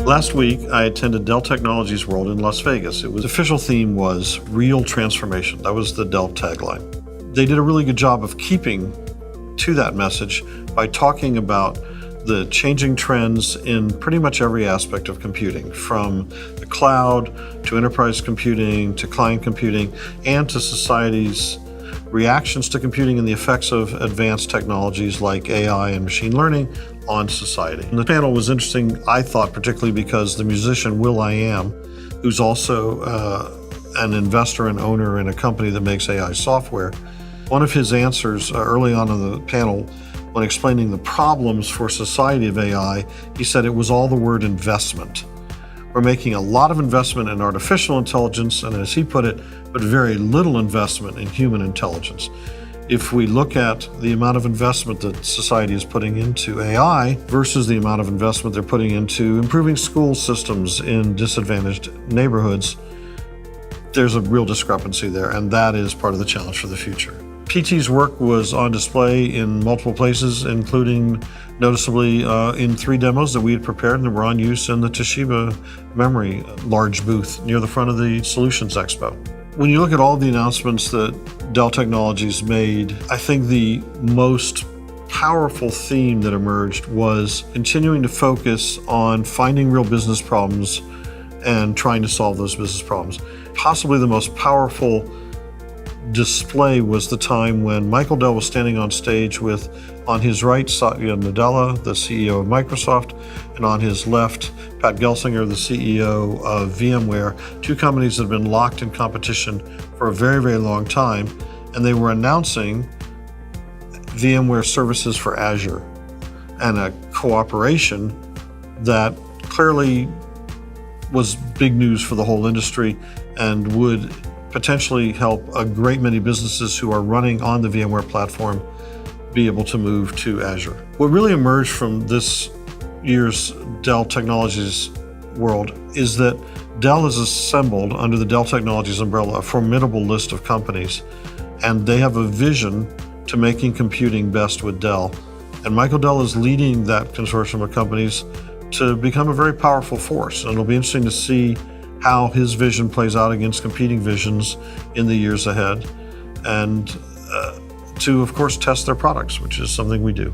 Last week, I attended Dell Technologies World in Las Vegas. The official theme was real transformation. That was the Dell tagline. They did a really good job of keeping to that message by talking about the changing trends in pretty much every aspect of computing, from the cloud to enterprise computing to client computing and to society's reactions to computing and the effects of advanced technologies like AI and machine learning on society. And the panel was interesting, I thought, particularly because the musician will.i.am, who's also an investor and owner in a company that makes AI software, one of his answers early on in the panel when explaining the problems for society of AI, he said it was all the word investment. We're making a lot of investment in artificial intelligence, and as he put it, but very little investment in human intelligence. If we look at the amount of investment that society is putting into AI versus the amount of investment they're putting into improving school systems in disadvantaged neighborhoods, there's a real discrepancy there, and that is part of the challenge for the future. PT's work was on display in multiple places, including noticeably in 3 demos that we had prepared and that were on use in the Toshiba Memory large booth near the front of the Solutions Expo. When you look at all the announcements that Dell Technologies made, I think the most powerful theme that emerged was continuing to focus on finding real business problems and trying to solve those business problems. Possibly the most powerful display was the time when Michael Dell was standing on stage with, on his right, Satya Nadella, the CEO of Microsoft, and on his left, Pat Gelsinger, the CEO of VMware, 2 companies that have been locked in competition for a very, very long time, and they were announcing VMware services for Azure and a cooperation that clearly was big news for the whole industry and would potentially help a great many businesses who are running on the VMware platform be able to move to Azure. What really emerged from this year's Dell Technologies World is that Dell has assembled under the Dell Technologies umbrella a formidable list of companies, and they have a vision to making computing best with Dell. And Michael Dell is leading that consortium of companies to become a very powerful force, and it'll be interesting to see how his vision plays out against competing visions in the years ahead, and to, of course, test their products, which is something we do.